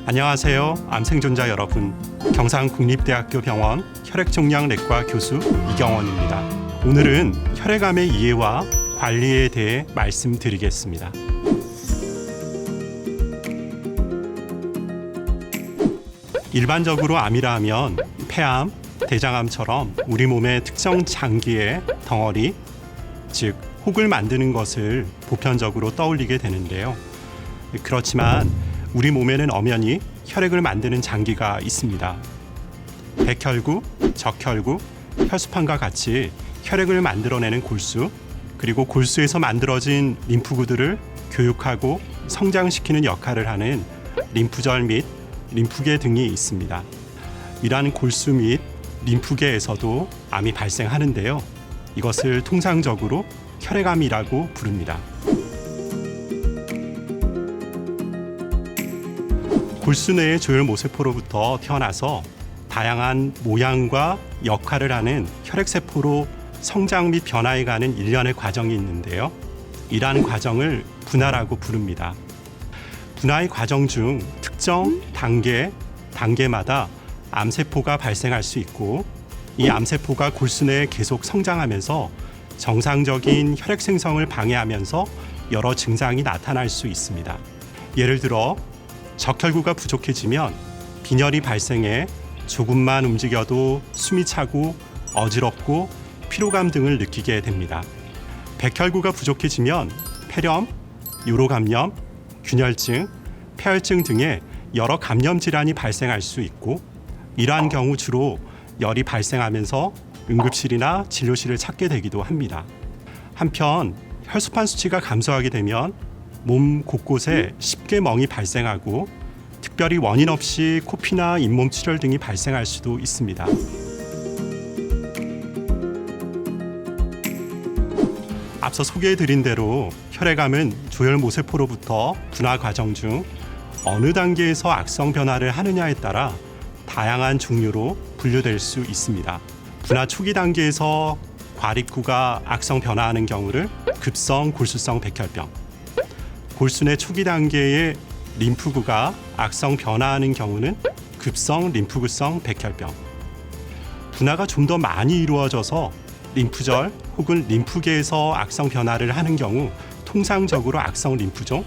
안녕하세요. 암생존자 여러분. 경상국립대학교 병원 혈액종양내과 교수 이경원입니다. 오늘은 혈액암의 이해와 관리에 대해 말씀드리겠습니다. 일반적으로 암이라 하면 폐암, 대장암처럼 우리 몸의 특정 장기의 덩어리, 즉 혹을 만드는 것을 보편적으로 떠올리게 되는데요. 그렇지만 우리 몸에는 엄연히 혈액을 만드는 장기가 있습니다. 백혈구, 적혈구, 혈수판과 같이 혈액을 만들어내는 골수, 그리고 골수에서 만들어진 림프구들을 교육하고 성장시키는 역할을 하는 림프절 및 림프계 등이 있습니다. 이러한 골수 및 림프계에서도 암이 발생하는데요. 이것을 통상적으로 혈액암이라고 부릅니다. 골수 내의 조혈모세포로부터 태어나서 다양한 모양과 역할을 하는 혈액세포로 성장 및 변화해가는 일련의 과정이 있는데요. 이러한 과정을 분화라고 부릅니다. 분화의 과정 중 특정 단계마다 암세포가 발생할 수 있고, 이 암세포가 골수 내에 계속 성장하면서 정상적인 혈액 생성을 방해하면서 여러 증상이 나타날 수 있습니다. 예를 들어 적혈구가 부족해지면 빈혈이 발생해 조금만 움직여도 숨이 차고 어지럽고 피로감 등을 느끼게 됩니다. 백혈구가 부족해지면 폐렴, 요로감염, 균열증, 폐혈증 등의 여러 감염 질환이 발생할 수 있고, 이러한 경우 주로 열이 발생하면서 응급실이나 진료실을 찾게 되기도 합니다. 한편 혈수판 수치가 감소하게 되면 몸 곳곳에 쉽게 멍이 발생하고, 특별히 원인 없이 코피나 잇몸 출혈 등이 발생할 수도 있습니다. 앞서 소개해드린 대로 혈액암은 조혈모세포로부터 분화 과정 중 어느 단계에서 악성 변화를 하느냐에 따라 다양한 종류로 분류될 수 있습니다. 분화 초기 단계에서 과립구가 악성 변화하는 경우를 급성 골수성 백혈병, 골수 내 초기 단계의 림프구가 악성 변화하는 경우는 급성 림프구성 백혈병, 분화가 좀 더 많이 이루어져서 림프절 혹은 림프계에서 악성 변화를 하는 경우 통상적으로 악성 림프종,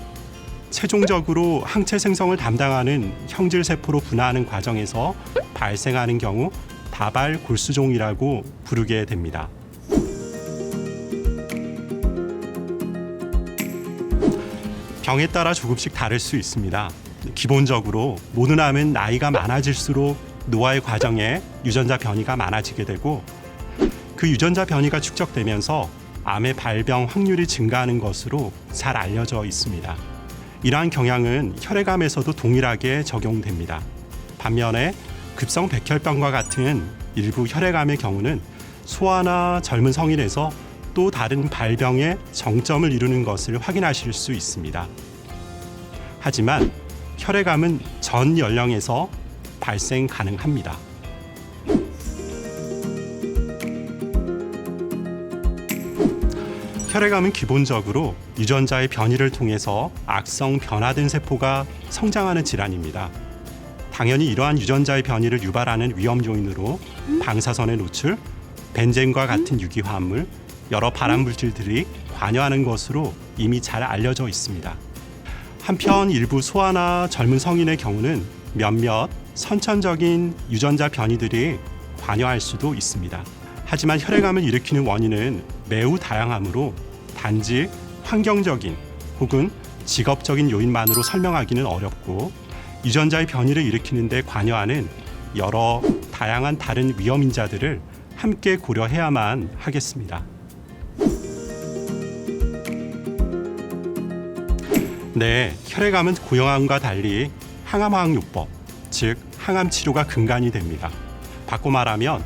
최종적으로 항체 생성을 담당하는 형질세포로 분화하는 과정에서 발생하는 경우 다발 골수종이라고 부르게 됩니다. 병에 따라 조금씩 다를 수 있습니다. 기본적으로 모든 암은 나이가 많아질수록 노화의 과정에 유전자 변이가 많아지게 되고, 그 유전자 변이가 축적되면서 암의 발병 확률이 증가하는 것으로 잘 알려져 있습니다. 이러한 경향은 혈액암에서도 동일하게 적용됩니다. 반면에 급성 백혈병과 같은 일부 혈액암의 경우는 소아나 젊은 성인에서 또 다른 발병의 정점을 이루는 것을 확인하실 수 있습니다. 하지만 혈액암은 전 연령에서 발생 가능합니다. 혈액암은 기본적으로 유전자의 변이를 통해서 악성 변화된 세포가 성장하는 질환입니다. 당연히 이러한 유전자의 변이를 유발하는 위험 요인으로 방사선의 노출, 벤젠과 같은 유기화합물, 여러 발암물질들이 관여하는 것으로 이미 잘 알려져 있습니다. 한편 일부 소아나 젊은 성인의 경우는 몇몇 선천적인 유전자 변이들이 관여할 수도 있습니다. 하지만 혈액암을 일으키는 원인은 매우 다양하므로 단지 환경적인 혹은 직업적인 요인만으로 설명하기는 어렵고, 유전자의 변이를 일으키는 데 관여하는 여러 다양한 다른 위험 인자들을 함께 고려해야만 하겠습니다. 네, 혈액암은 고형암과 달리 항암화학요법, 즉 항암 치료가 근간이 됩니다. 바꿔 말하면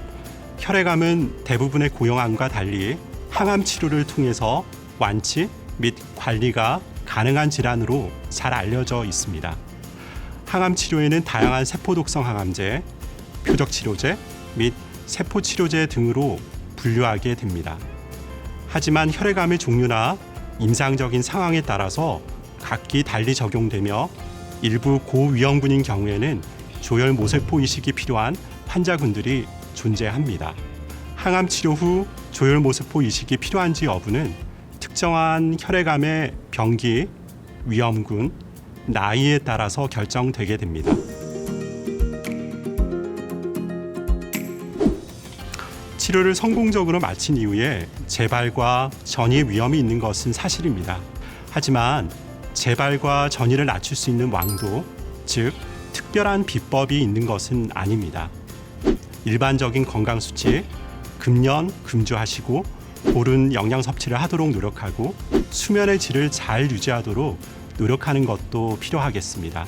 혈액암은 대부분의 고형암과 달리 항암 치료를 통해서 완치 및 관리가 가능한 질환으로 잘 알려져 있습니다. 항암 치료에는 다양한 세포독성 항암제, 표적치료제 및 세포치료제 등으로 분류하게 됩니다. 하지만 혈액암의 종류나 임상적인 상황에 따라서 각기 달리 적용되며 일부 고위험군인 경우에는 조혈 모세포 이식이 필요한 환자군들이 존재합니다. 항암 치료 후 조혈 모세포 이식이 필요한지 여부는 특정한 혈액암의 병기, 위험군, 나이에 따라서 결정되게 됩니다. 치료를 성공적으로 마친 이후에 재발과 전이 위험이 있는 것은 사실입니다. 하지만 재발과 전이를 낮출 수 있는 왕도, 즉 특별한 비법이 있는 것은 아닙니다. 일반적인 건강 수치, 금연, 금주하시고 옳은 영양 섭취를 하도록 노력하고 수면의 질을 잘 유지하도록 노력하는 것도 필요하겠습니다.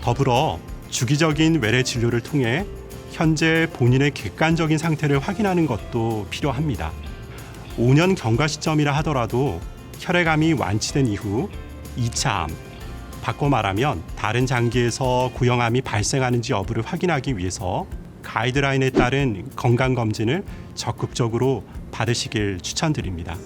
더불어 주기적인 외래 진료를 통해 현재 본인의 객관적인 상태를 확인하는 것도 필요합니다. 5년 경과 시점이라 하더라도 혈액암이 완치된 이후 2차 암, 바꿔 말하면 다른 장기에서 구형암이 발생하는지 여부를 확인하기 위해서 가이드라인에 따른 건강검진을 적극적으로 받으시길 추천드립니다.